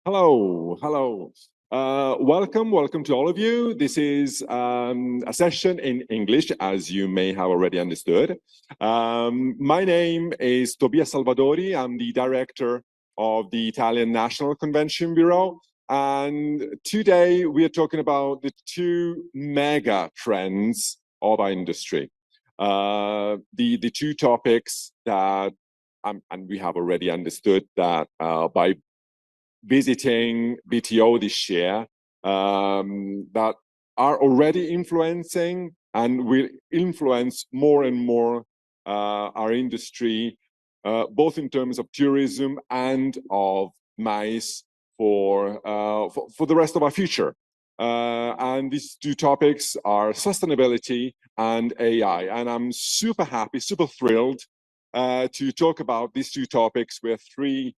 Hello. Welcome to all of you. This is a session in English, as you may have already understood. My name is Tobias Salvadori. I'm the director of the Italian National Convention Bureau. And today we are talking about the two mega trends of our industry. The two topics that, and we have already understood that by visiting BTO this year, that are already influencing and will influence more and more our industry, both in terms of tourism and of mAIS for the rest of our future. And these two topics are sustainability and AI. And I'm super happy, super thrilled to talk about these two topics with three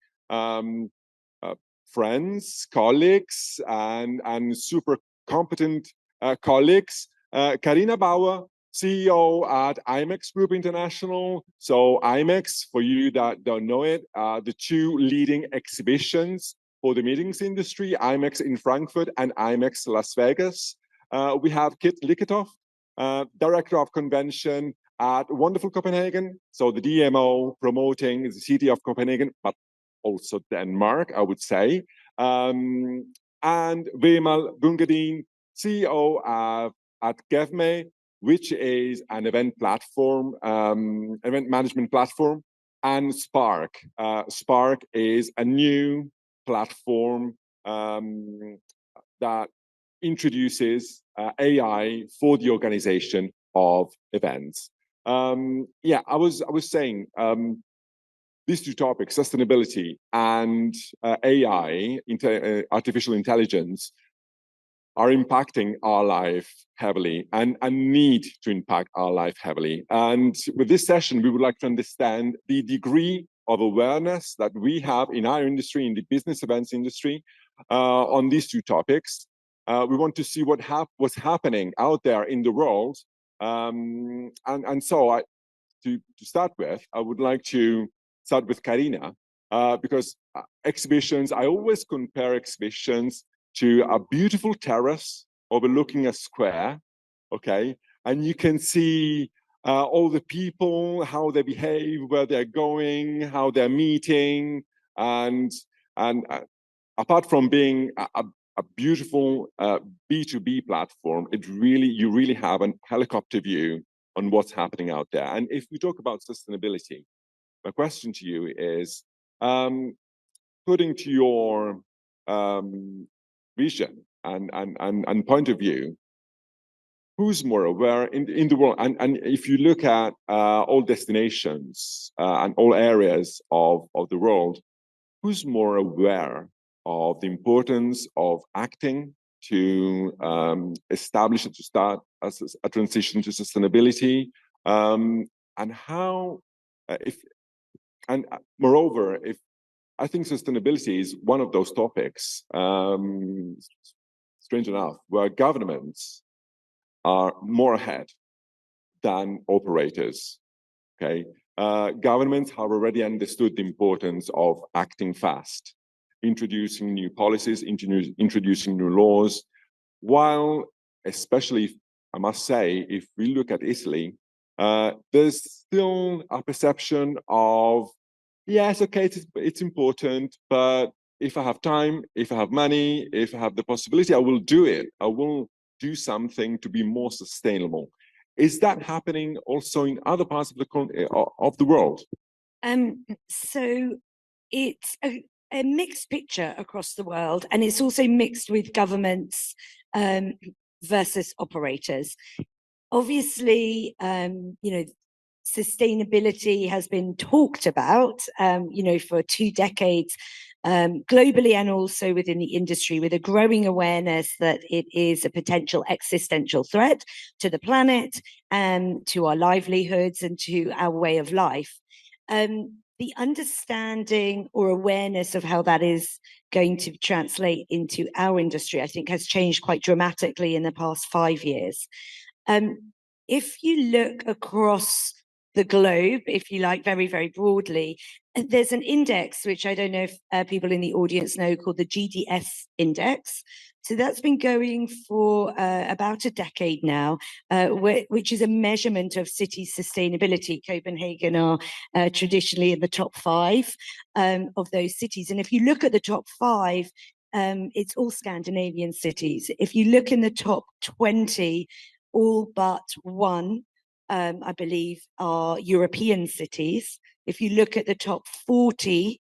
friends, colleagues, and super competent colleagues. Karina Bauer, CEO at IMEX Group International. So IMEX, for you that don't know it, the two leading exhibitions for the meetings industry, IMEX in Frankfurt and IMEX Las Vegas. We have Kit Liketoff, Director of Convention at Wonderful Copenhagen. So the DMO promoting the city of Copenhagen, but also Denmark, I would say. And Vimal Gungadin, CEO at GevMe, which is an event platform, event management platform, and Spark. Spark is a new platform that introduces AI for the organization of events. I was saying, these two topics, sustainability and AI, artificial intelligence, are impacting our life heavily and need to impact our life heavily. And with this session, we would like to understand the degree of awareness that we have in our industry, in the business events industry, on these two topics. We want to see what's happening out there in the world. So to start with, I would like to start with Karina, because exhibitions, I always compare exhibitions to a beautiful terrace overlooking a square, okay? And you can see all the people, how they behave, where they're going, how they're meeting, and apart from being a beautiful B2B platform, you really have a helicopter view on what's happening out there. And if we talk about sustainability, my question to you is, putting to your vision and point of view, who's more aware in the world? And if you look at all destinations and all areas of the world, who's more aware of the importance of acting to establish and to start a transition to sustainability, and how, moreover, if I think sustainability is one of those topics, strange enough, where governments are more ahead than operators, okay? Governments have already understood the importance of acting fast, introducing new policies, introducing new laws, while, especially, I must say, if we look at Italy, there's still a perception of, yes, okay, it's important, but if I have time, if I have money, if I have the possibility, I will do it. I will do something to be more sustainable. Is that happening also in other parts of the world? So it's a mixed picture across the world, and it's also mixed with governments versus operators. Obviously, sustainability has been talked about, for 2 decades, globally and also within the industry, with a growing awareness that it is a potential existential threat to the planet and to our livelihoods and to our way of life. The understanding or awareness of how that is going to translate into our industry, I think, has changed quite dramatically in the past 5 years. If you look across the globe, if you like, very, very broadly, there's an index, which I don't know if people in the audience know, called the GDS index. So that's been going for about a decade now, which is a measurement of city sustainability. Copenhagen are traditionally in the top 5 of those cities. And if you look at the top 5, it's all Scandinavian cities. If you look in the top 20, all but one, I believe, are European cities. If you look at the top 40,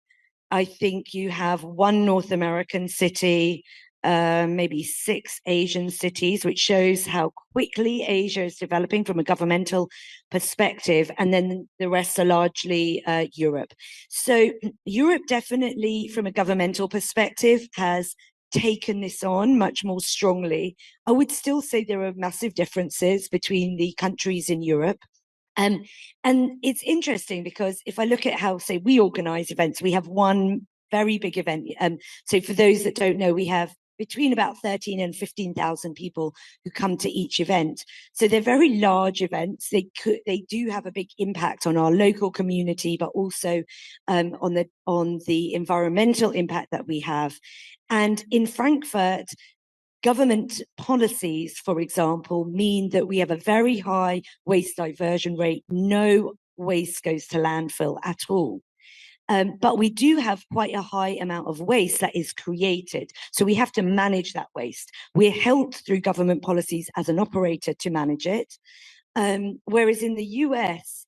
I think you have 1 North American city, maybe 6 Asian cities, which shows how quickly Asia is developing from a governmental perspective. And then the rest are largely Europe. So Europe definitely, from a governmental perspective, has taken this on much more strongly. I would still say there are massive differences between the countries in Europe. And it's interesting because if I look at how, say, we organize events, we have one very big event. So for those that don't know, we have between about 13 and 15,000 people who come to each event. So they're very large events. They do have a big impact on our local community, but also on the environmental impact that we have. And in Frankfurt, government policies, for example, mean that we have a very high waste diversion rate. No waste goes to landfill at all. But we do have quite a high amount of waste that is created. So we have to manage that waste. We're helped through government policies as an operator to manage it. Whereas in the US,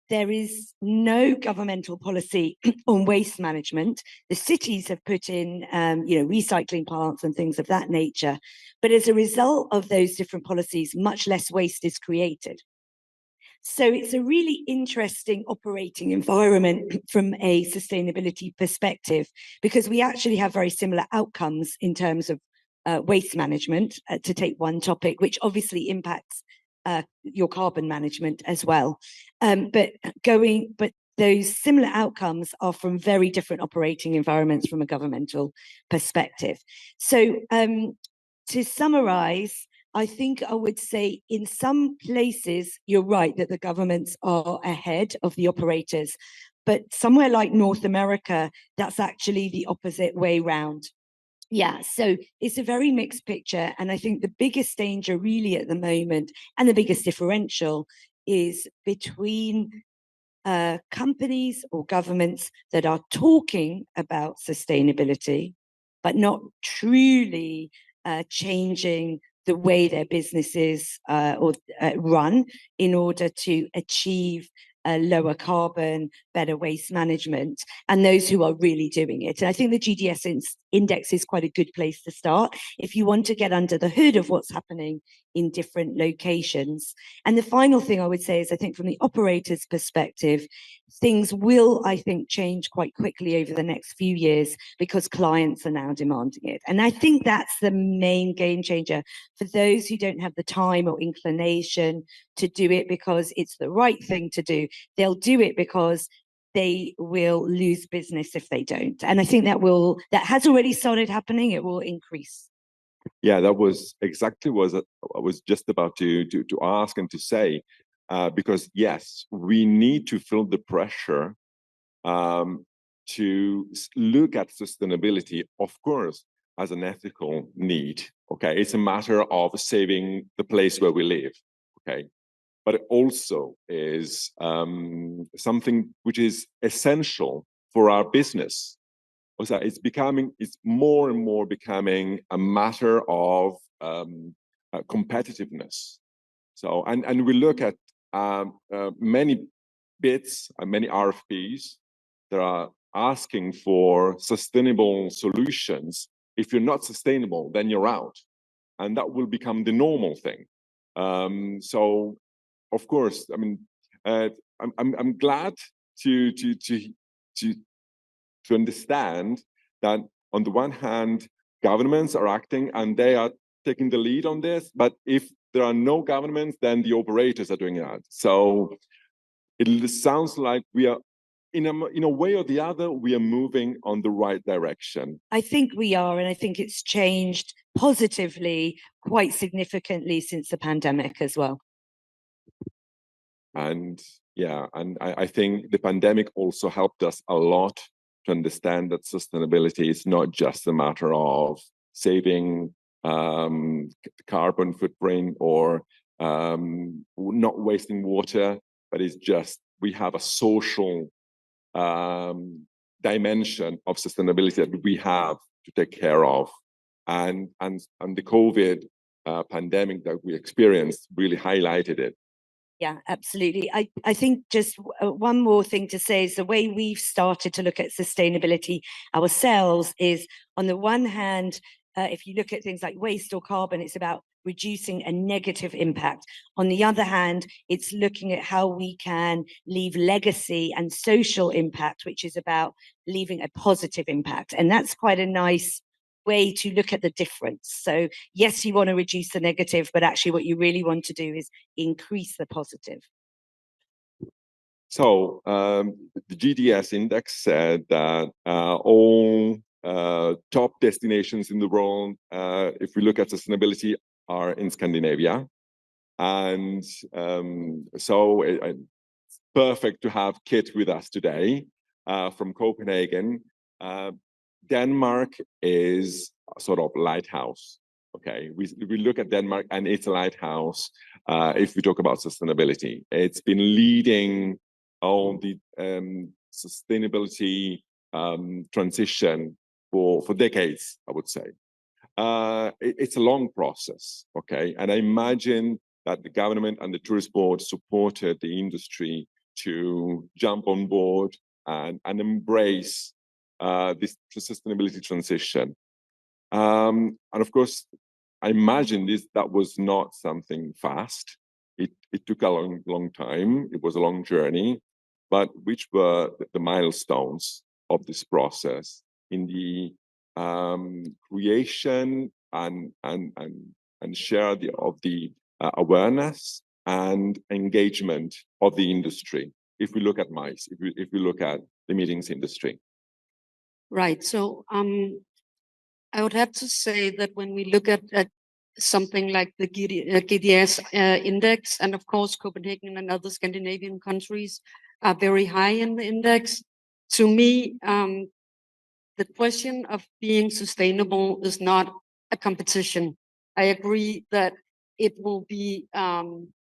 there is no governmental policy on waste management. The cities have put in, recycling plants and things of that nature. But as a result of those different policies, much less waste is created. So it's a really interesting operating environment from a sustainability perspective, because we actually have very similar outcomes in terms of waste management, to take one topic, which obviously impacts your carbon management as well. But those similar outcomes are from very different operating environments from a governmental perspective. So to summarize, I think I would say in some places, you're right that the governments are ahead of the operators, but somewhere like North America, that's actually the opposite way round. Yeah, so it's a very mixed picture. And I think the biggest danger really at the moment, and the biggest differential, is between companies or governments that are talking about sustainability, but not truly changing the way their businesses run in order to achieve lower carbon, better waste management, and those who are really doing it. And I think the GDS index is quite a good place to start if you want to get under the hood of what's happening in different locations. And the final thing I would say is, I think from the operator's perspective, things will, I think, change quite quickly over the next few years because clients are now demanding it. And I think that's the main game changer for those who don't have the time or inclination to do it because it's the right thing to do. They'll do it because they will lose business if they don't. And I think that has already started happening. It will increase. Yeah, that was exactly what I was just about to ask and to say, because yes, we need to feel the pressure to look at sustainability, of course, as an ethical need. Okay, it's a matter of saving the place where we live. Okay, but it also is something which is essential for our business. Also, it's more and more becoming a matter of competitiveness. So, and we look at many bids and many RFPs that are asking for sustainable solutions. If you're not sustainable, then you're out, and that will become the normal thing. So, of course, I mean, I'm glad to understand that on the one hand, governments are acting and they are taking the lead on this, but if there are no governments, then the operators are doing that. So it sounds like we are, in a way or the other, we are moving on the right direction. I think we are, and I think it's changed positively quite significantly since the pandemic as well. yeah, and I think the pandemic also helped us a lot to understand that sustainability is not just a matter of saving carbon footprint or not wasting water, but it's just we have a social dimension of sustainability that we have to take care of, and the COVID pandemic that we experienced really highlighted it. Yeah, absolutely. I think just one more thing to say is the way we've started to look at sustainability ourselves is, on the one hand, if you look at things like waste or carbon, it's about reducing a negative impact. On the other hand, it's looking at how we can leave legacy and social impact, which is about leaving a positive impact. And that's quite a nice way to look at the difference. So yes, you want to reduce the negative, but actually what you really want to do is increase the positive. So the GDS index said that all top destinations in the world, if we look at sustainability, are in Scandinavia. And so it's perfect to have Kit with us today from Copenhagen. Denmark is a sort of lighthouse. Okay, we look at Denmark and it's a lighthouse if we talk about sustainability. It's been leading all the sustainability transition for decades, I would say. It's a long process, okay? And I imagine that the government and the tourist board supported the industry to jump on board and embrace this sustainability transition. And of course, I imagine that was not something fast. It took a long time. It was a long journey, but which were the milestones of this process in the creation and share of the awareness and engagement of the industry. If we look at mAIS, if we look at the meetings industry. Right. So I would have to say that when we look at something like the GDS index, and of course Copenhagen and other Scandinavian countries are very high in the index, to me, the question of being sustainable is not a competition. I agree that it will be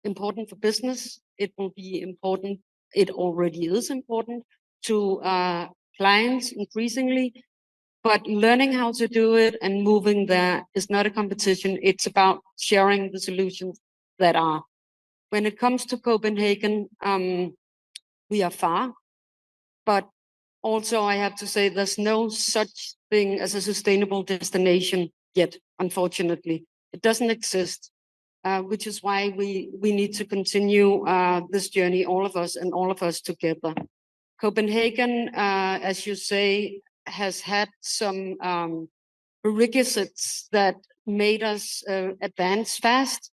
important for business. It will be important. It already is important to clients increasingly, but learning how to do it and moving there is not a competition. It's about sharing the solutions that are. When it comes to Copenhagen, we are far, but also I have to say there's no such thing as a sustainable destination yet, unfortunately. It doesn't exist, which is why we need to continue this journey, all of us and all of us together. Copenhagen, as you say, has had some prerequisites that made us advance fast.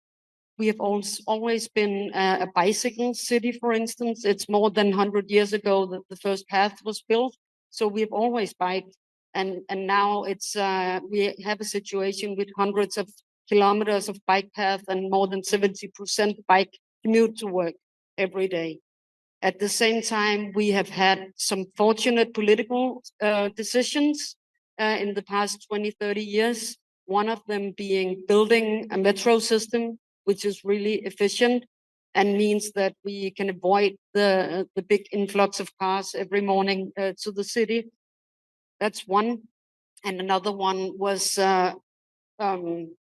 We have always been a bicycle city, for instance. It's more than 100 years ago that the first path was built. So we've always biked. And now it's we have a situation with hundreds of kilometers of bike path and more than 70% bike commute to work every day. At the same time, we have had some fortunate political decisions in the past 20, 30 years. One of them being building a metro system, which is really efficient and means that we can avoid the big influx of cars every morning to the city. That's one. And another one was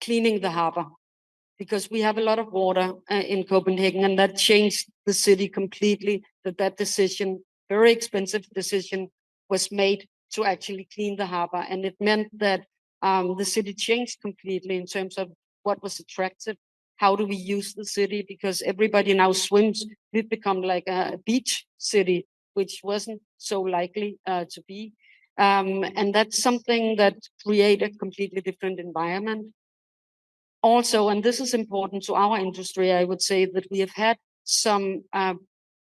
cleaning the harbor, because we have a lot of water in Copenhagen, and that changed the city completely. That decision, very expensive decision, was made to actually clean the harbor. And it meant that the city changed completely in terms of what was attractive. How do we use the city? Because everybody now swims. We've become like a beach city, which wasn't so likely to be. And that's something that created a completely different environment. Also, and this is important to our industry, I would say that we have had some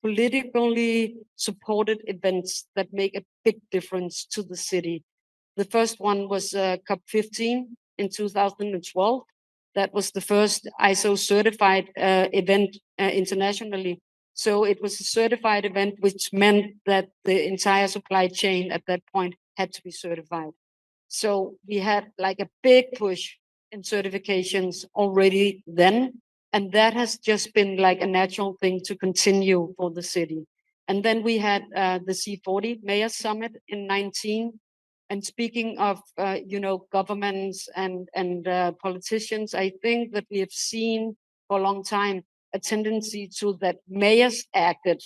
politically supported events that make a big difference to the city. The first one was COP15 in 2012. That was the first ISO certified event internationally So it was a certified event, which meant that the entire supply chain at that point had to be certified. So we had like a big push in certifications already then. And that has just been like a natural thing to continue for the city. And then we had the C40 Mayor Summit in 19. And speaking of, governments and politicians, I think that we have seen for a long time a tendency to that mayors acted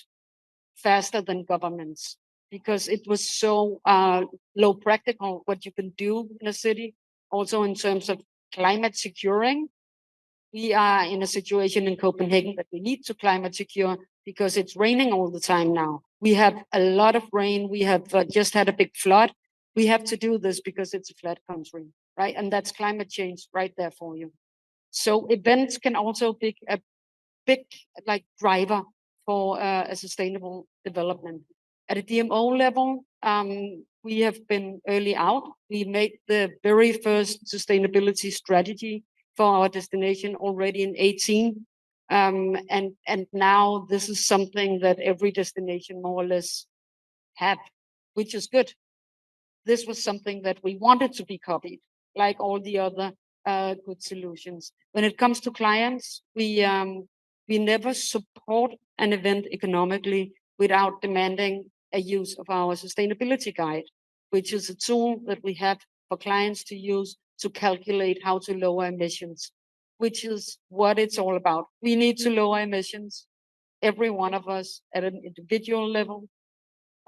faster than governments, because it was so low practical what you can do in a city. Also in terms of climate securing, we are in a situation in Copenhagen that we need to climate secure because it's raining all the time now. We have a lot of rain. We have just had a big flood. We have to do this because it's a flat country, right? And that's climate change right there for you. So events can also be a big like driver for a sustainable development. At a DMO level, we have been early out. We made the very first sustainability strategy for our destination already in 18. And now this is something that every destination more or less have, which is good. This was something that we wanted to be copied, like all the other good solutions. When it comes to clients, we never support an event economically without demanding a use of our sustainability guide, which is a tool that we have for clients to use to calculate how to lower emissions, which is what it's all about. We need to lower emissions, every one of us, at an individual level,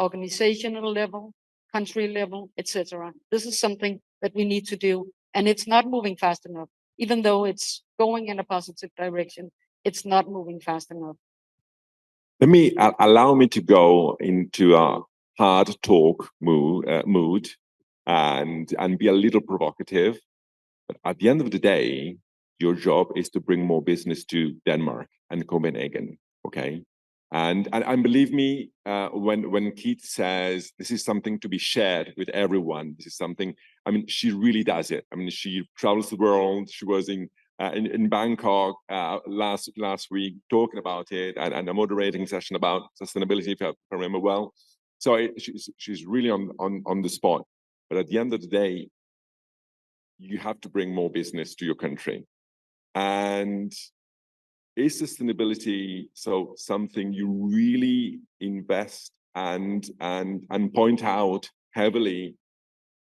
organizational level, country level, etc. This is something that we need to do, and it's not moving fast enough. Even though it's going in a positive direction, it's not moving fast enough. Let me allow me to go into a hard talk mood and be a little provocative. But at the end of the day, your job is to bring more business to Denmark and Copenhagen. Okay. And believe me, when Keith says this is something to be shared with everyone, this is something, I mean, she really does it. I mean, she travels the world. She was in Bangkok last week talking about it, and a moderating session about sustainability, if I remember well. So she's really on the spot. But at the end of the day, you have to bring more business to your country. And is sustainability so something you really invest and point out heavily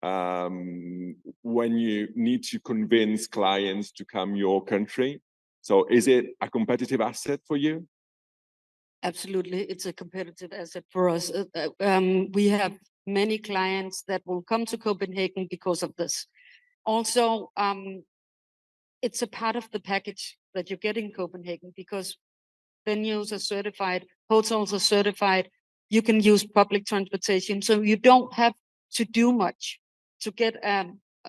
when you need to convince clients to come your country? So is it a competitive asset for you? Absolutely, it's a competitive asset for us. We have many clients that will come to Copenhagen because of this. Also, it's a part of the package that you get in Copenhagen, because venues are certified, hotels are certified, you can use public transportation, so you don't have to do much to get a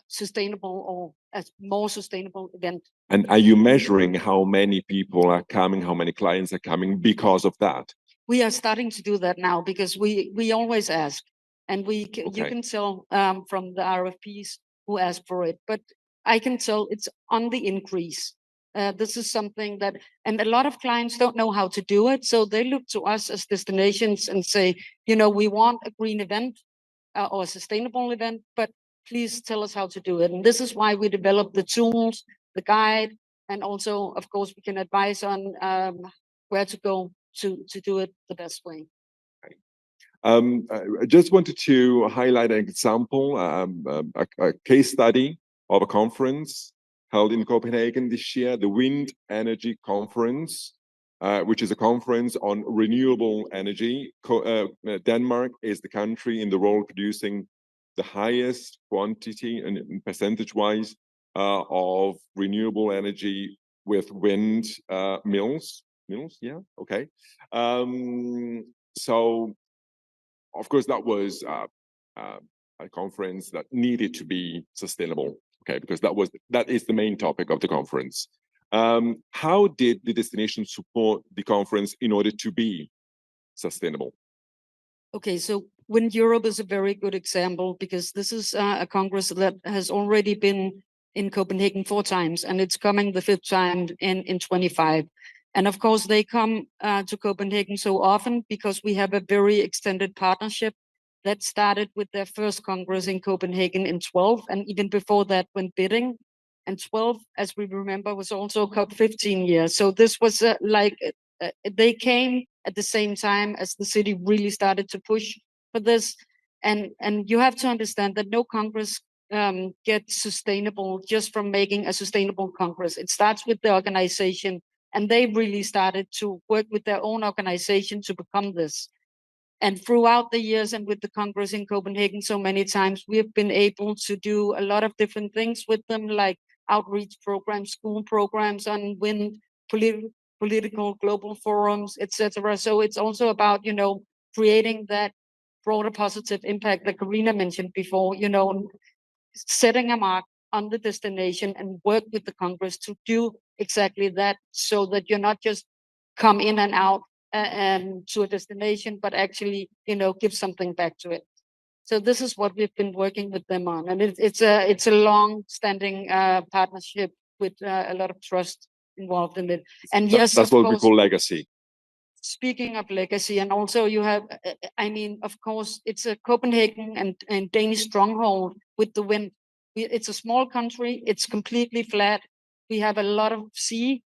sustainable or a more sustainable event. And are you measuring how many people are coming, how many clients are coming because of that? We are starting to do that now, because we always ask, and you can tell from the RFPs who ask for it, but I can tell it's on the increase. This is something that, and a lot of clients don't know how to do it, so they look to us as destinations and say, we want a green event or a sustainable event, but please tell us how to do it. And this is why we develop the tools, the guide, and also, of course, we can advise on where to go to do it the best way. I just wanted to highlight an example, a case study of a conference held in Copenhagen this year, the Wind Energy Conference, which is a conference on renewable energy. Denmark is the country in the world producing the highest quantity and percentage-wise of renewable energy with wind mills, yeah, okay. So, of course, that was a conference that needed to be sustainable, okay, because that is the main topic of the conference. How did the destination support the conference in order to be sustainable? Okay, so Wind Europe is a very good example, because this is a congress that has already been in Copenhagen 4 times, and it's coming the 5th time in 25. And of course, they come to Copenhagen so often because we have a very extended partnership that started with their first Congress in Copenhagen in 12, and even before that when bidding. And 12, as we remember, was also COP 15 years. So this was they came at the same time as the city really started to push for this. And you have to understand that no Congress gets sustainable just from making a sustainable Congress. It starts with the organization, and they really started to work with their own organization to become this. And throughout the years and with the Congress in Copenhagen so many times, we have been able to do a lot of different things with them, like outreach programs, school programs on wind, political global forums, etc. So it's also about, creating that broader positive impact that Karina mentioned before, setting a mark on the destination and work with the Congress to do exactly that, so that you're not just come in and out to a destination, but actually, give something back to it. So this is what we've been working with them on, and it's a long-standing partnership with a lot of trust involved in it. And yes, that's what we call legacy. Speaking of legacy, and also you have, of course, it's a Copenhagen and Danish stronghold with the wind. It's a small country. It's completely flat. We have a lot of sea.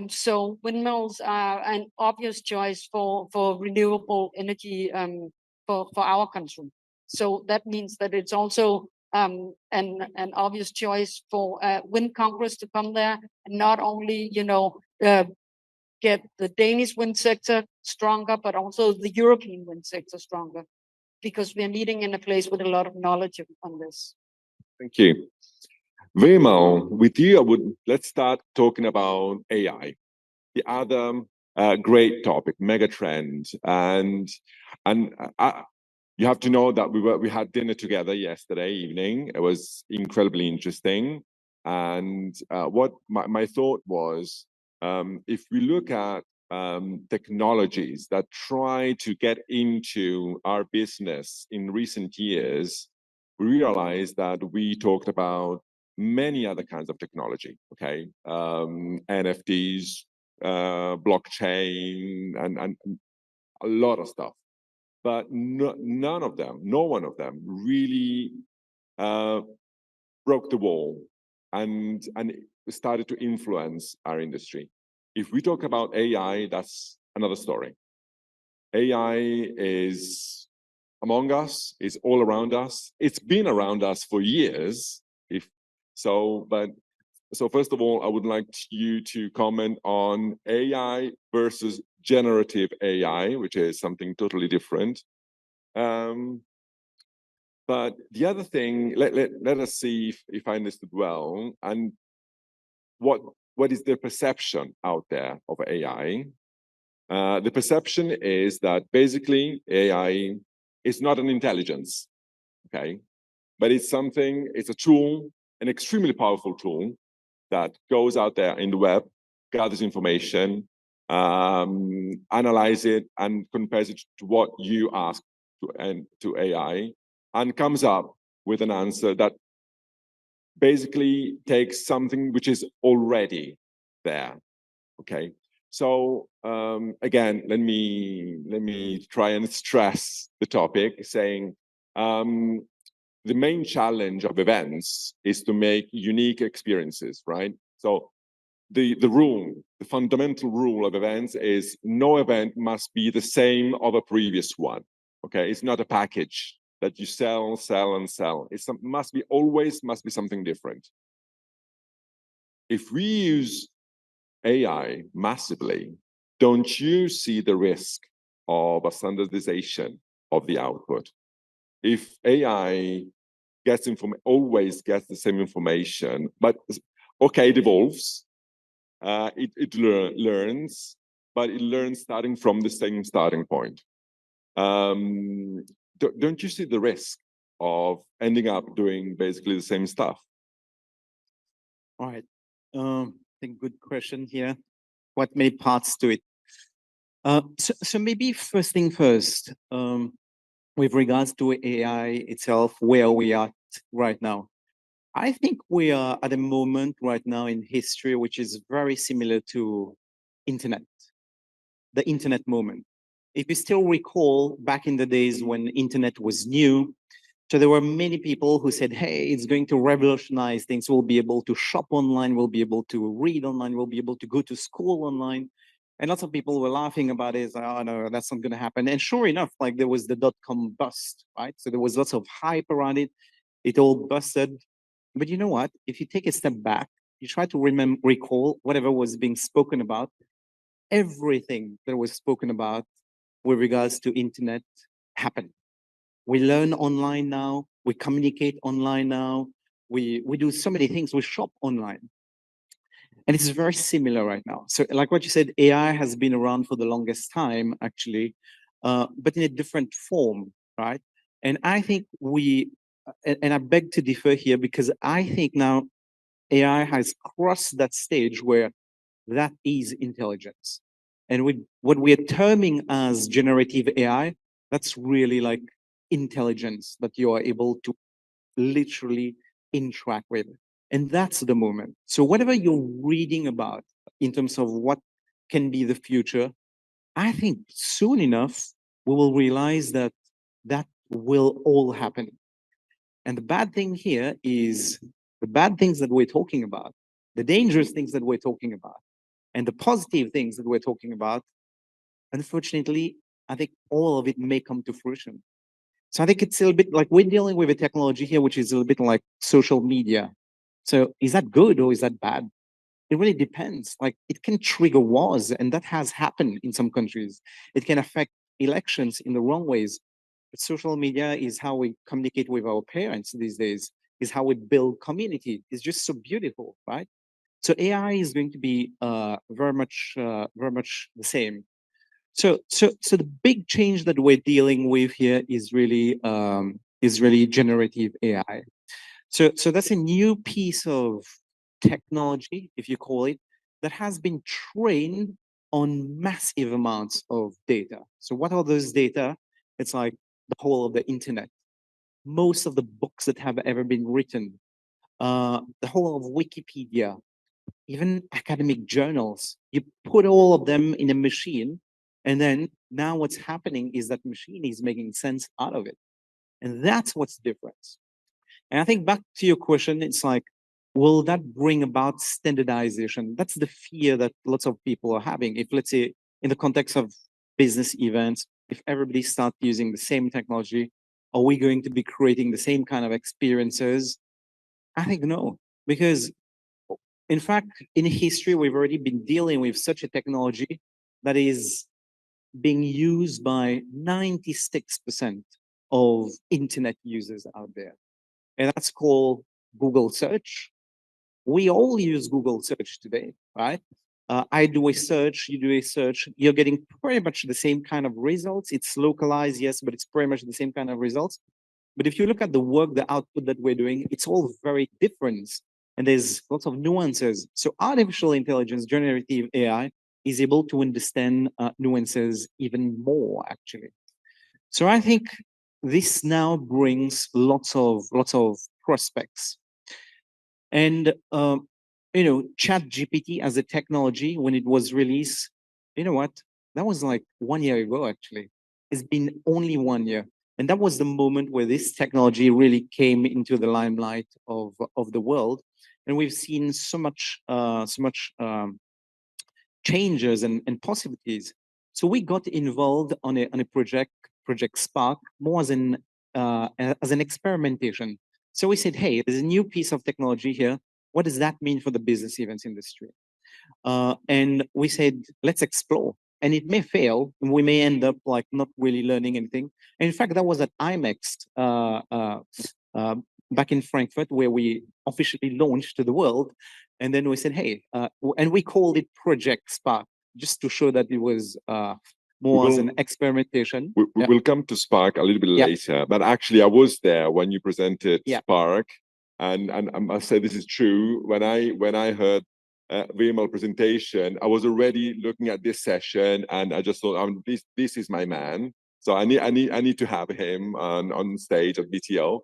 So windmills are an obvious choice for renewable energy for our country. So that means that it's also an obvious choice for Wind Congress to come there, and not only get the Danish wind sector stronger, but also the European wind sector stronger, because we're meeting in a place with a lot of knowledge on this. Thank you. Vimal, with you, let's start talking about AI, the other great topic, mega trend, and you have to know that we had dinner together yesterday evening. It was incredibly interesting, and what my thought was, if we look at technologies that try to get into our business in recent years, we realized that we talked about many other kinds of technology, okay? NFTs, blockchain, and a lot of stuff. But no one of them really broke the wall and started to influence our industry. If we talk about AI, that's another story. AI is among us, is all around us. It's been around us for years. So first of all, I would like you to comment on AI versus generative AI, which is something totally different. But the other thing, let us see if I understood well, and what is the perception out there of AI? The perception is that basically AI is not an intelligence, okay? But it's a tool, an extremely powerful tool that goes out there in the web, gathers information, analyze it, and compares it to what you ask to AI, and comes up with an answer that basically takes something which is already there. Okay, so again, let me try and stress the topic, saying the main challenge of events is to make unique experiences, right? So the fundamental rule of events is no event must be the same of a previous one. Okay, it's not a package that you sell, and sell. It must be something different. If we use AI massively, don't you see the risk of a standardization of the output? If AI always gets the same information, but okay, it evolves, it learns, but it learns starting from the same starting point. Don't you see the risk of ending up doing basically the same stuff? All right. I think good question here. What many parts to it? So maybe first thing first, with regards to AI itself, where we are right now. I think we are at a moment right now in history which is very similar to internet, the internet moment. If you still recall back in the days when internet was new, so there were many people who said, hey, it's going to revolutionize things. We'll be able to shop online. We'll be able to read online. We'll be able to go to school online. And lots of people were laughing about it. Like, oh, no, that's not going to happen. And sure enough, like there was the dot-com bust, right? So there was lots of hype around it. It all busted. But you know what? If you take a step back, you try to recall whatever was being spoken about, everything that was spoken about with regards to internet happened. We learn online now, we communicate online now, we do so many things, we shop online. And it's very similar right now. So like what you said, AI has been around for the longest time, actually, but in a different form, right? And I think and I beg to differ here, because I think now AI has crossed that stage where that is intelligence. And what we're terming as generative AI, that's really like intelligence that you are able to literally interact with. And that's the moment. So whatever you're reading about in terms of what can be the future, I think soon enough, we will realize that that will all happen. And the bad thing here is the bad things that we're talking about, the dangerous things that we're talking about, and the positive things that we're talking about, unfortunately, I think all of it may come to fruition. So I think it's a little bit like we're dealing with a technology here, which is a little bit like social media. So is that good or is that bad? It really depends. Like it can trigger wars, and that has happened in some countries. It can affect elections in the wrong ways. But social media is how we communicate with our parents these days, is how we build community. It's just so beautiful, right? So AI is going to be very much the same. So the big change that we're dealing with here is really generative AI. So that's a new piece of technology, if you call it, that has been trained on massive amounts of data. So what are those data? It's like the whole of the internet, most of the books that have ever been written, the whole of Wikipedia, even academic journals. You put all of them in a machine, and then now what's happening is that machine is making sense out of it. And that's what's different. And I think back to your question, it's like, will that bring about standardization? That's the fear that lots of people are having. If, let's say, in the context of business events, if everybody starts using the same technology, are we going to be creating the same kind of experiences? I think no, because in fact, in history, we've already been dealing with such a technology that is being used by 96% of internet users out there. And that's called Google search. We all use Google search today, right? I do a search, you do a search, you're getting pretty much the same kind of results. It's localized, yes, but it's pretty much the same kind of results. But if you look at the work, the output that we're doing, it's all very different. And there's lots of nuances. So artificial intelligence, generative AI, is able to understand nuances even more, actually. So I think this now brings lots of prospects. And ChatGPT as a technology, when it was released, you know what? That was like 1 year ago, actually. It's been only 1 year. And that was the moment where this technology really came into the limelight of the world. And we've seen so much changes and possibilities. So we got involved on a project Spark, more as an experimentation. So we said, hey, there's a new piece of technology here. What does that mean for the business events industry? And we said, let's explore. And it may fail, and we may end up like not really learning anything. And in fact, that was at IMEX back in Frankfurt, where we officially launched to the world. And then we said, hey, and we called it Project Spark, just to show that it was more as an experimentation. We'll come to Spark a little bit later, but actually I was there when you presented Spark, and I must say this is true. When I heard Vimal presentation, I was already looking at this session, and I just thought, this is my man. So I need to have him on stage at BTO.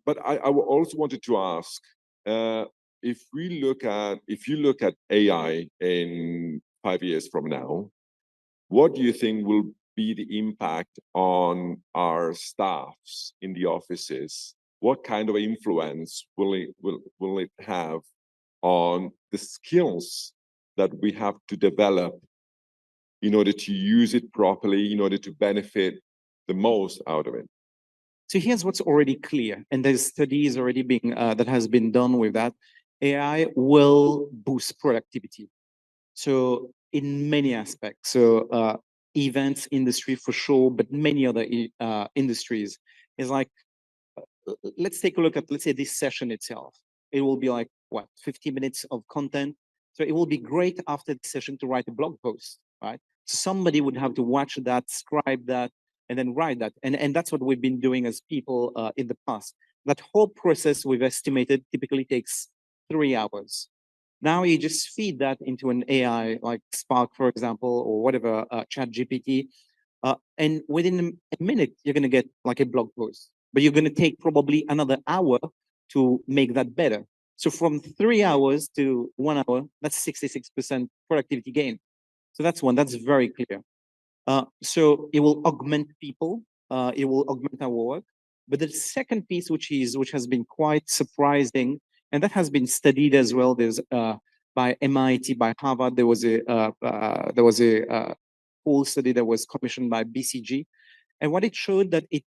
But I also wanted to ask, if you look at AI in 5 years from now, what do you think will be the impact on our staffs in the offices? What kind of influence will it have on the skills that we have to develop in order to use it properly, in order to benefit the most out of it? So here's what's already clear, and there's studies already being that has been done with that. AI will boost productivity. So in many aspects, so events industry for sure, but many other industries is like, let's take a look at, let's say, this session itself. It will be like what, 50 minutes of content. So it will be great after the session to write a blog post, right? So somebody would have to watch that, scribe that, and then write that. And that's what we've been doing as people in the past. That whole process we've estimated typically takes 3 hours. Now you just feed that into an AI like Spark, for example, or whatever, ChatGPT, and within a minute, you're going to get like a blog post. But you're going to take probably another hour to make that better. So from 3 hours to 1 hour, that's 66% productivity gain. So that's one, that's very clear. So it will augment people, it will augment our work. But the second piece, which has been quite surprising, and that has been studied as well. There's by MIT, by Harvard, there was a whole study that was commissioned by BCG, and what it showed that it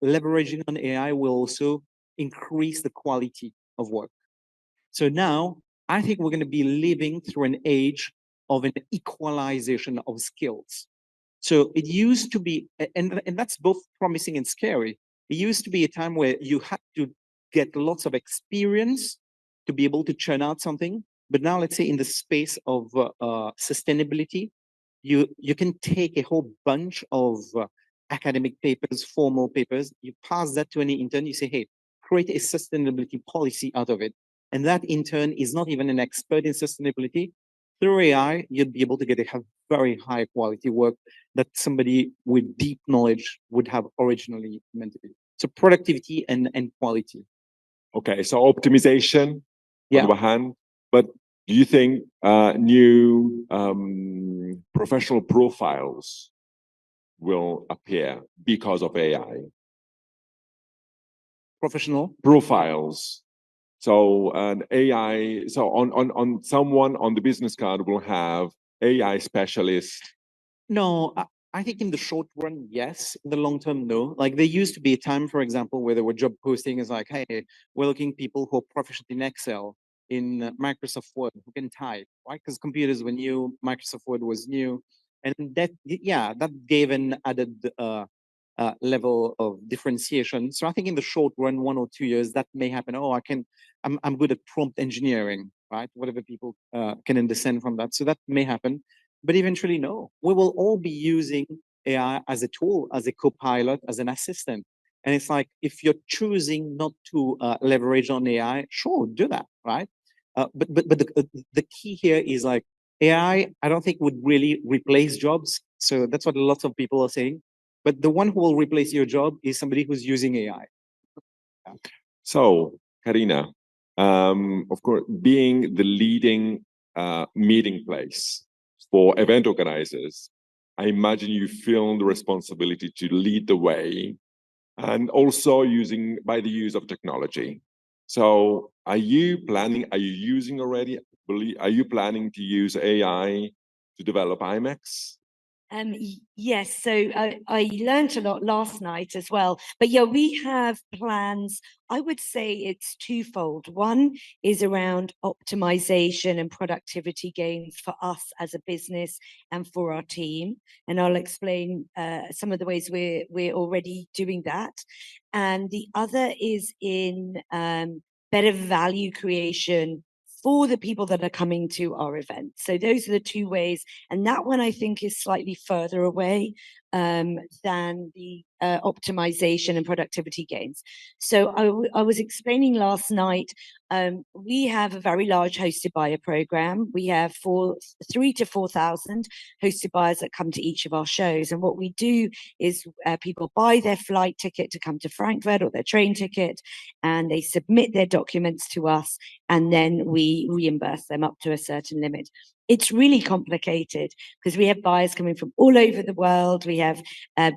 leveraging on AI will also increase the quality of work. So now I think we're going to be living through an age of an equalization of skills. So it used to be, and that's both promising and scary. It used to be a time where you had to get lots of experience to be able to churn out something. But now, let's say in the space of sustainability, you can take a whole bunch of academic papers, formal papers, you pass that to any intern, you say, hey, create a sustainability policy out of it. And that intern is not even an expert in sustainability. Through AI, you'd be able to get a very high quality work that somebody with deep knowledge would have originally meant to be. So productivity and quality. Okay, so optimization Yeah. on the one hand, but do you think new professional profiles will appear because of AI? Professional profiles. So an AI, so on someone on the business card will have AI specialist. No, I think in the short run, yes. In the long term, no. Like there used to be a time, for example, where there were job postings like, hey, we're looking people who are proficient in Excel, in Microsoft Word, who can type, right? Because computers were new, Microsoft Word was new. And that, yeah, that gave an added level of differentiation. So I think in the short run, 1 or 2 years, that may happen. Oh, I'm good at prompt engineering, right? Whatever people can understand from that. So that may happen. But eventually, no, we will all be using AI as a tool, as a co-pilot, as an assistant. And it's like, if you're choosing not to leverage on AI, sure, do that, right? But the key here is like, AI, I don't think would really replace jobs. So that's what lots of people are saying. But the one who will replace your job is somebody who's using AI. So, Karina, of course, being the leading meeting place for event organizers, I imagine you feel the responsibility to lead the way, and also by the use of technology. So are you using already, are you planning to use AI to develop IMEX? Yes, so I learned a lot last night as well. But yeah, we have plans. I would say it's twofold. One is around optimization and productivity gains for us as a business and for our team. And I'll explain some of the ways we're already doing that. And the other is in better value creation for the people that are coming to our event. So those are the two ways. And that one, I think, is slightly further away. than the optimization and productivity gains. So I was explaining last night, we have a very large hosted buyer program. We have 3,000 to 4,000 hosted buyers that come to each of our shows. And what we do is people buy their flight ticket to come to Frankfurt or their train ticket, and they submit their documents to us, and then we reimburse them up to a certain limit. It's really complicated because we have buyers coming from all over the world. We have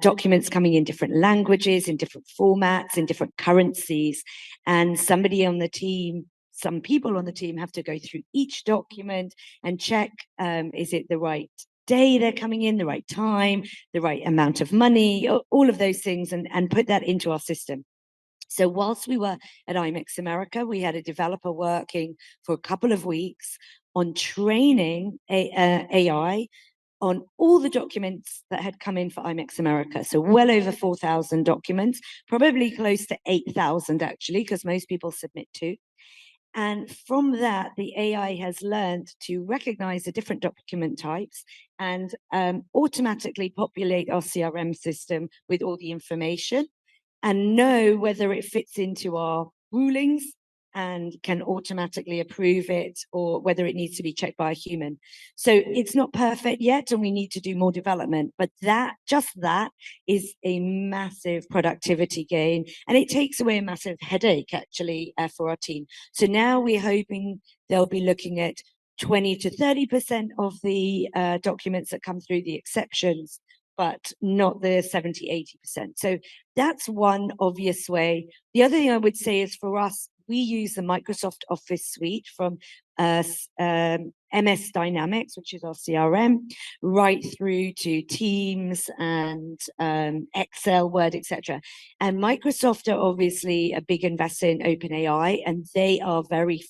documents coming in different languages, in different formats, in different currencies. And somebody on the team, some people on the team have to go through each document and check, is it the right day they're coming in, the right time, the right amount of money, all of those things, and put that into our system. So whilst we were at IMEX America, we had a developer working for a couple of weeks on training AI on all the documents that had come in for IMEX America. So well over 4,000 documents, probably close to 8,000 actually, because most people submit 2. And from that, the AI has learned to recognize the different document types and automatically populate our CRM system with all the information and know whether it fits into our rulings and can automatically approve it, or whether it needs to be checked by a human. So it's not perfect yet, and we need to do more development, but that is a massive productivity gain, and it takes away a massive headache actually for our team. So now we're hoping they'll be looking at 20 to 30% of the documents that come through, the exceptions, but not the 70, 80%. So that's one obvious way. The other thing I would say is, for us, we use the Microsoft Office suite from MS Dynamics, which is our CRM, right through to Teams and Excel, Word, etc. And Microsoft are obviously a big investor in OpenAI, and they are very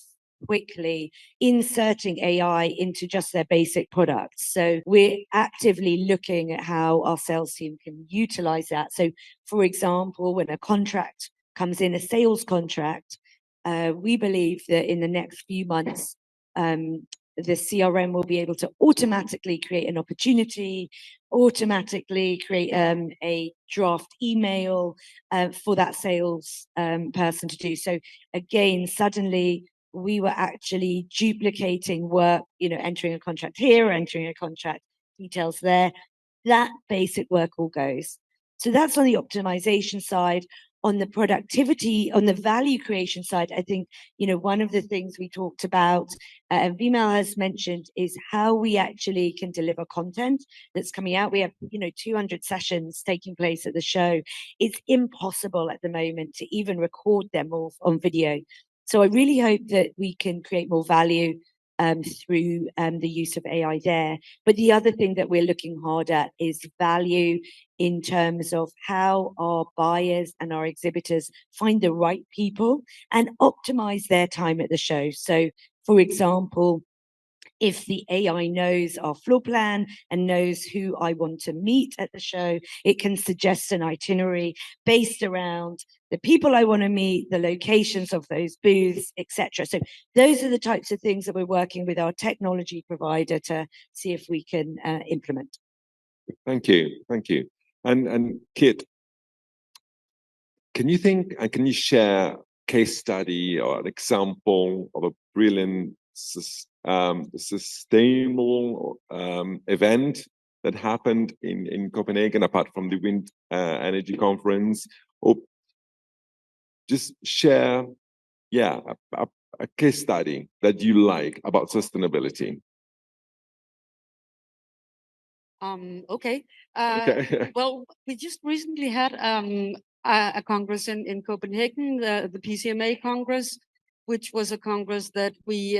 quickly inserting AI into just their basic products. So we're actively looking at how our sales team can utilize that. So for example, when a contract comes in, a sales contract, we believe that in the next few months, the CRM will be able to automatically create an opportunity, automatically create a draft email for that sales person to do. So again, suddenly we were actually duplicating work, entering a contract here, entering a contract details there. That basic work all goes. So that's on the optimization side. On the productivity, on the value creation side, I think, one of the things we talked about, and Vimal has mentioned, is how we actually can deliver content that's coming out. We have, 200 sessions taking place at the show. It's impossible at the moment to even record them all on video. So I really hope that we can create more value through the use of AI there. But the other thing that we're looking hard at is value in terms of how our buyers and our exhibitors find the right people and optimize their time at the show. So, for example, if the AI knows our floor plan and knows who I want to meet at the show, it can suggest an itinerary based around the people I want to meet, the locations of those booths, etc. So those are the types of things that we're working with our technology provider to see if we can implement. Thank you. And Kit, can you share a case study or an example of a brilliant sustainable event that happened in Copenhagen, apart from the wind energy conference? Or just share, a case study that you like about sustainability. Okay. Okay. Well, we just recently had a congress in Copenhagen, the PCMA Congress, which was a congress that we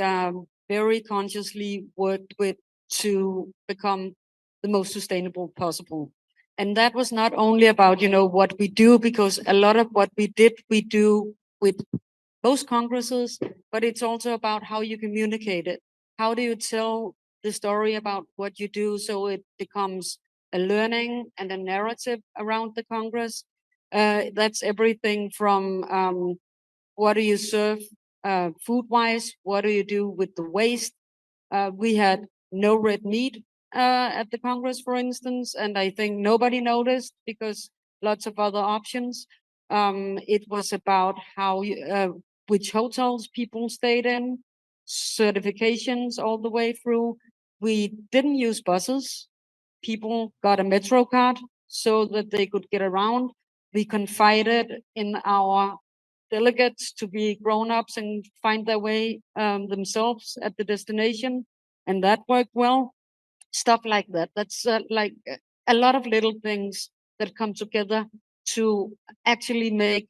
very consciously worked with to become the most sustainable possible. And that was not only about, what we do, because a lot of what we do with most congresses, but it's also about how you communicate it. How do you tell the story about what you do so it becomes a learning and a narrative around the Congress? That's everything from what do you serve food-wise? What do you do with the waste? We had no red meat at the Congress, for instance, and I think nobody noticed because lots of other options. It was about how which hotels people stayed in, certifications all the way through. We didn't use buses. People got a metro card so that they could get around. We confided in our delegates to be grown-ups and find their way themselves at the destination, and that worked well. Stuff like that. That's like a lot of little things that come together to actually make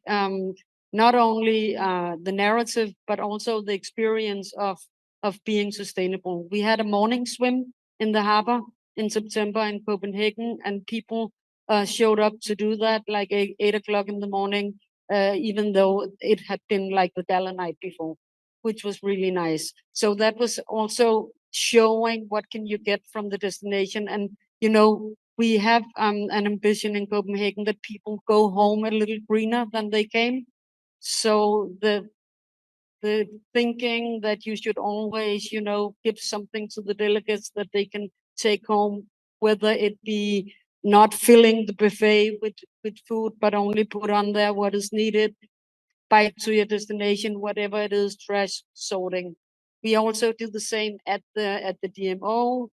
not only the narrative but also the experience of being sustainable. We had a morning swim in the harbor in September in Copenhagen, and people showed up to do that like 8 o'clock in the morning, even though it had been like the gala night before, which was really nice. So that was also showing what can you get from the destination. And we have an ambition in Copenhagen that people go home a little greener than they came. So the thinking that you should always give something to the delegates that they can take home, whether it be not filling the buffet with food but only put on there what is needed, bike to your destination, whatever it is, trash sorting. We also do the same at the DMO.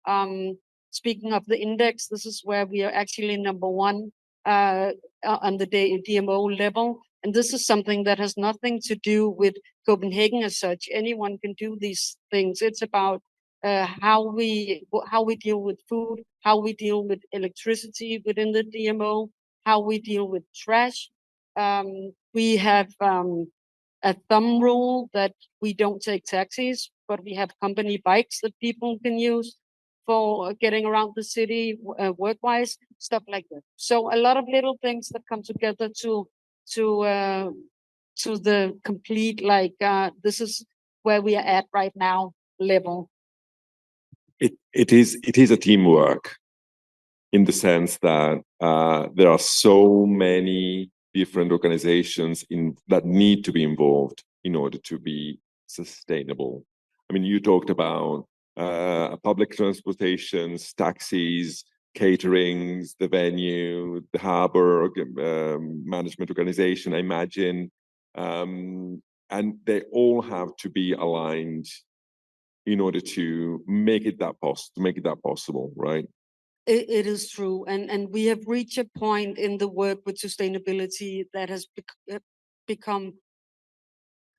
Speaking of the index, this is where we are actually number one on the DMO level. And this is something that has nothing to do with Copenhagen as such. Anyone can do these things. It's about how we deal with food, how we deal with electricity within the DMO, how we deal with trash. We have a thumb rule that we don't take taxis, but we have company bikes that people can use for getting around the city work-wise, stuff like that. So a lot of little things that come together to the complete, like this is where we are at right now level. It is a teamwork in the sense that there are so many different organizations that need to be involved in order to be sustainable. I mean, you talked about public transportations, taxis, caterings, the venue, the harbor management organization, I imagine, and they all have to be aligned in order to make it that possible, right? It is true, and we have reached a point in the work with sustainability that has become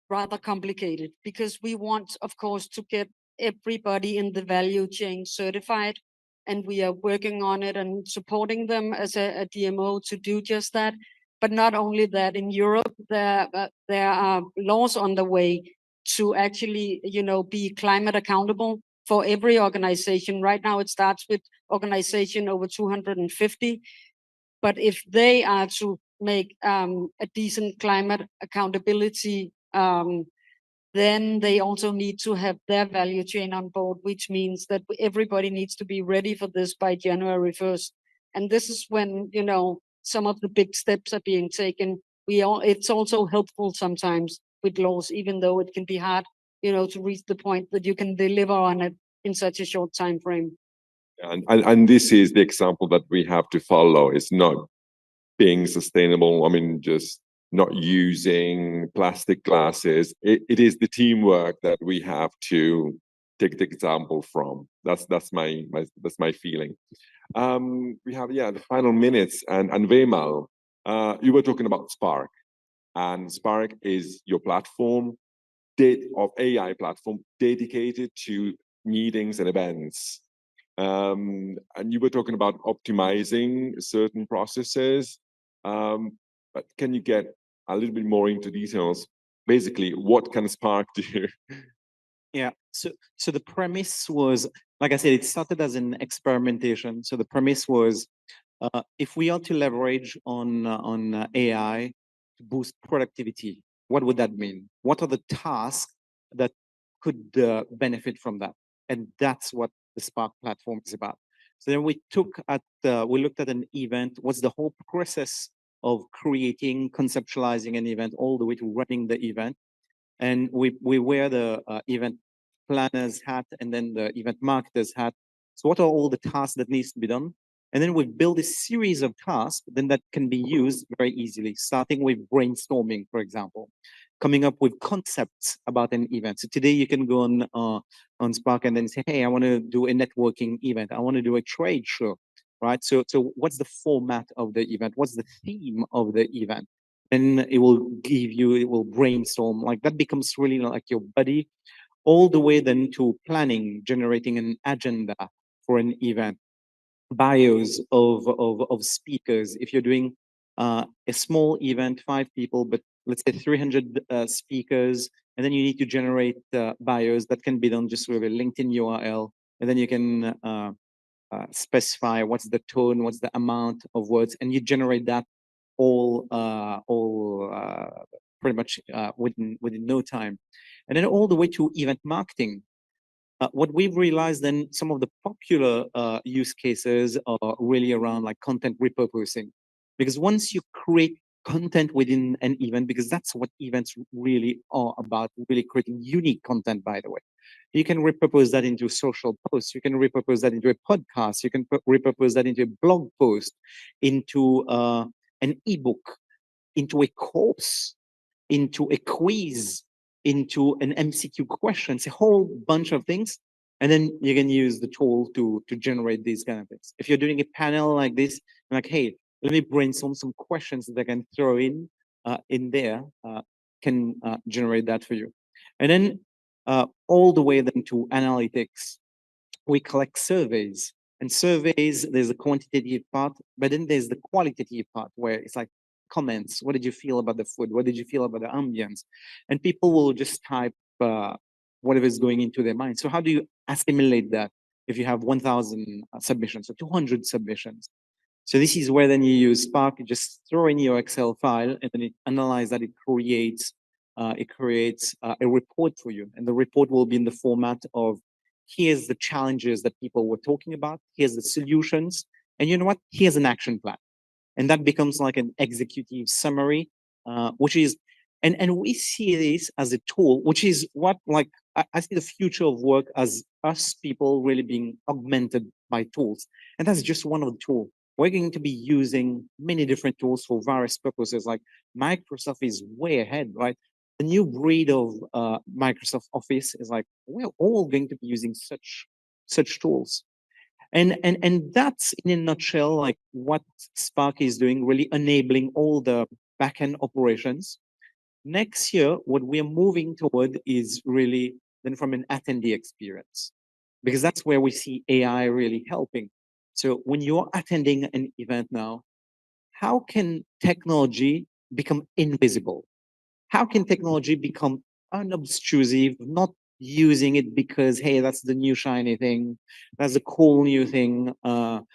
rather complicated, because we want, of course, to get everybody in the value chain certified, and we are working on it and supporting them as a DMO to do just that. But not only that, in Europe there are laws on the way to actually be climate accountable for every organization. Right now it starts with organization over 250, but if they are to make a decent climate accountability, then they also need to have their value chain on board, which means that everybody needs to be ready for this by January 1st. And this is when some of the big steps are being taken. It's also helpful sometimes with laws, even though it can be hard to reach the point that you can deliver on it in such a short time frame. And this is the example that we have to follow. It's not being sustainable. I mean, just not using plastic glasses. It is the teamwork that we have to take the example from. That's my feeling. We have the final minutes, and Vemal, you were talking about Spark, and Spark is your platform of AI platform dedicated to meetings and events. And you were talking about optimizing certain processes, but can you get a little bit more into details? Basically, what can Spark do? Yeah, so the premise was, like I said, it started as an experimentation. So the premise was, if we are to leverage on AI to boost productivity, what would that mean? What are the tasks that could benefit from that? And that's what the Spark platform is about. So then we looked at an event. What's the whole process of creating, conceptualizing an event, all the way to running the event? And we wear the event planner's hat and then the event marketer's hat So what are all the tasks that needs to be done? And then we build a series of tasks then that can be used very easily, starting with brainstorming, for example, coming up with concepts about an event. So today you can go on Spark and then say, hey, I want to do a networking event. I want to do a trade show, right? So what's the format of the event? What's the theme of the event? And it will brainstorm. Like that becomes really like your buddy, all the way then to planning, generating an agenda for an event, bios of speakers. If you're doing a small event, 5 people, but let's say 300 speakers, and then you need to generate bios that can be done just with a LinkedIn URL, and then you can specify what's the tone, what's the amount of words, and you generate that all pretty much within no time. And then all the way to event marketing. What we've realized then, some of the popular use cases are really around like content repurposing. Because once you create content within an event, because that's what events really are about, really creating unique content, by the way. You can repurpose that into social posts. You can repurpose that into a podcast. You can repurpose that into a blog post, into an ebook, into a course, into a quiz, into an MCQ question. It's a whole bunch of things. And then you can use the tool to generate these kind of things. If you're doing a panel like this, like, hey, let me brainstorm some questions that I can throw in there, can generate that for you. And then all the way then to analytics, we collect surveys. And surveys, there's a quantitative part, but then there's the qualitative part where it's like comments. What did you feel about the food? What did you feel about the ambience? And people will just type whatever is going into their mind. So how do you assimilate that if you have 1,000 submissions or 200 submissions? So this is where then you use Spark, you just throw in your Excel file and then it analyzes that, it creates a report for you. And the report will be in the format of, here's the challenges that people were talking about, here's the solutions, and you know what, here's an action plan. And that becomes like an executive summary, which is, and we see this as a tool, which is what, like, I see the future of work as us people really being augmented by tools. And that's just one of the tools. We're going to be using many different tools for various purposes. Like Microsoft is way ahead, right? The new breed of Microsoft Office is like, we're all going to be using such tools. And that's in a nutshell, like what Spark is doing, really enabling all the backend operations. Next year, what we're moving toward is really then from an attendee experience, because that's where we see AI really helping. So when you're attending an event now, how can technology become invisible? How can technology become unobtrusive, not using it because, hey, that's the new shiny thing, that's the cool new thing, and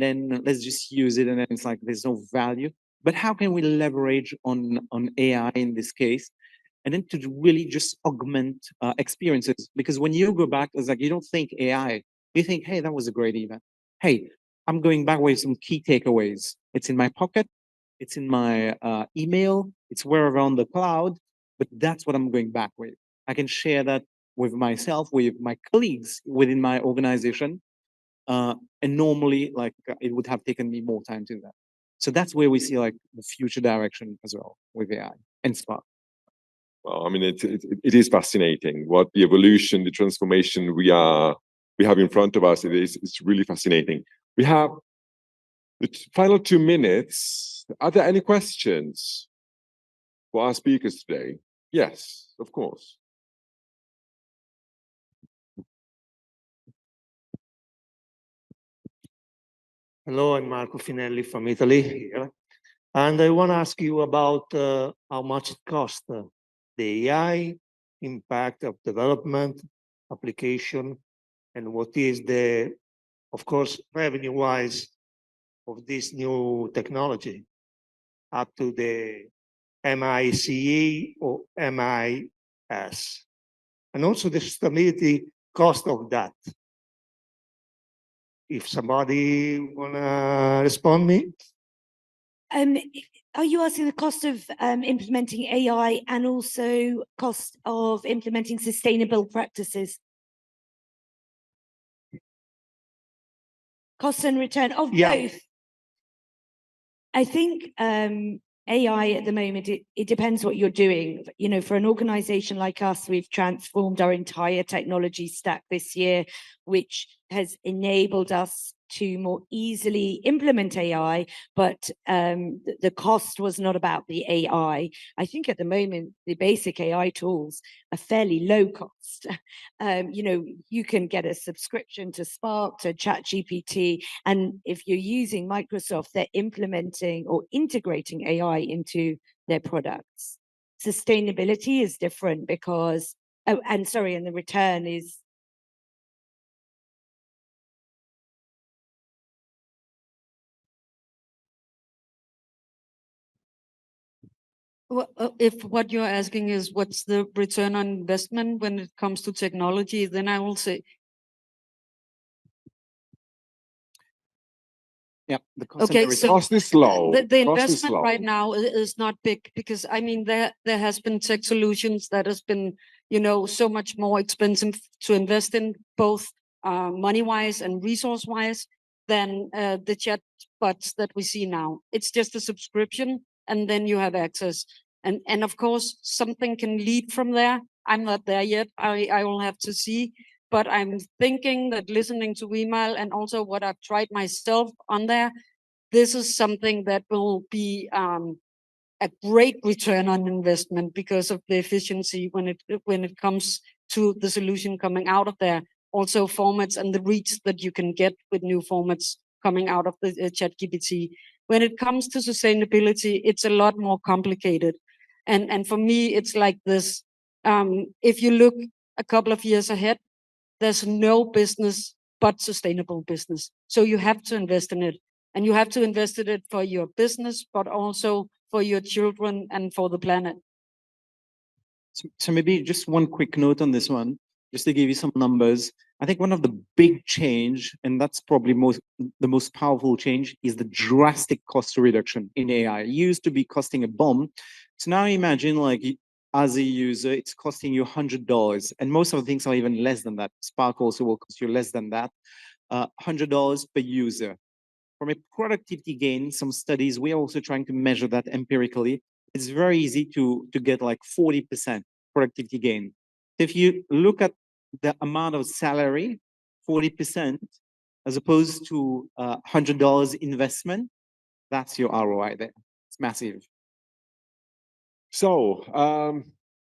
then let's just use it, and then it's like there's no value. But how can we leverage on AI in this case, and then to really just augment experiences? Because when you go back, it's like you don't think AI, you think, hey, that was a great event. Hey, I'm going back with some key takeaways. It's in my pocket, it's in my email, it's wherever on the cloud, but that's what I'm going back with. I can share that with myself, with my colleagues within my organization. And normally, like, it would have taken me more time to do that. So that's where we see like the future direction as well with AI and Spark. Well, I mean, it is fascinating what the evolution, the transformation we have in front of us. It's really fascinating. We have the final 2 minutes. Are there any questions for our speakers today? Yes, of course. Hello, I'm Marco Finelli from Italy here. And I want to ask you about how much it costs, the AI, impact of development, application, and what is the, of course, revenue-wise of this new technology up to the MICE or MIS, and also the sustainability cost of that. If somebody wanna respond me? Are you asking the cost of implementing AI and also cost of implementing sustainable practices? Cost and return of Yeah. both. I think AI at the moment, it depends what you're doing. You know, for an organization like us, we've transformed our entire technology stack this year, which has enabled us to more easily implement AI, but the cost was not about the AI. I think at the moment, the basic AI tools are fairly low cost. You know, you can get a subscription to Spark, to ChatGPT, and if you're using Microsoft, they're implementing or integrating AI into their products. Sustainability is different because, and the return is, Well, if what you're asking is what's the return on investment when it comes to technology, then I will say, Yeah, the cost and okay, the so return. Cost is low. the Cost is investment low. right now is not big because I mean there has been tech solutions that has been, you know, so much more expensive to invest in, both money wise and resource wise, than the chat bots that we see now. It's just a subscription and then you have access. And of course something can lead from there. I'm not there yet. I will have to see. But I'm thinking that listening to Wimal and also what I've tried myself on there, this is something that will be a great return on investment because of the efficiency when it comes to the solution coming out of there. Also formats and the reach that you can get with new formats coming out of the ChatGPT. When it comes to sustainability, it's a lot more complicated. And for me, it's like this. If you look a couple of years ahead, there's no business but sustainable business. So you have to invest in it. And you have to invest in it for your business, but also for your children and for the planet. So maybe just one quick note on this one, just to give you some numbers. I think one of the big change, and that's probably the most powerful change, is the drastic cost reduction in AI. It used to be costing a bomb. So now imagine, like, as a user, it's costing you $100, and most of the things are even less than that. Spark also will cost you less than that, $100 per user. From a productivity gain, some studies, we are also trying to measure that empirically. It's very easy to get like 40% productivity gain. If you look at the amount of salary, 40%, as opposed to $100 investment, that's your ROI there. It's massive. So,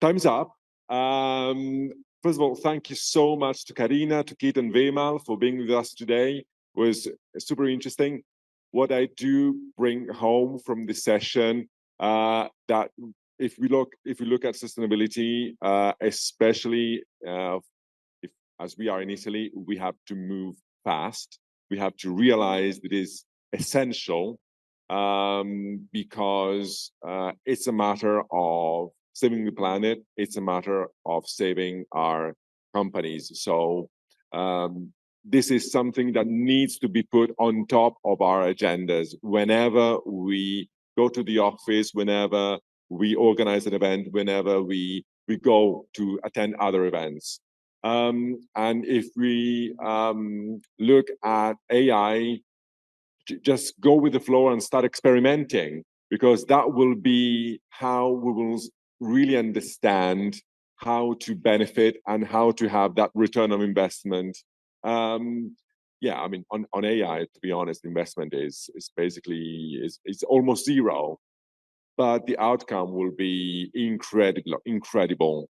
time's up. First of all, thank you so much to Karina, to Keith and Wimal for being with us today. It was super interesting. What I do bring home from this session, that if we look at sustainability, especially as we are in Italy, we have to move fast. We have to realize that it is essential, because it's a matter of saving the planet. It's a matter of saving our companies. So this is something that needs to be put on top of our agendas whenever we go to the office, whenever we organize an event, whenever we go to attend other events. And if we look at AI, just go with the flow and start experimenting, because that will be how we will really understand how to benefit and how to have that return on investment. Yeah, I mean, on AI, to be honest, investment is basically almost zero, but the outcome will be incredible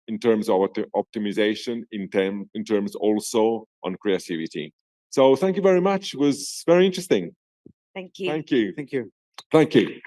in terms of optimization, in terms also on creativity. So thank you very much. It was very interesting. thank you. Thank you. Thank you. Thank you.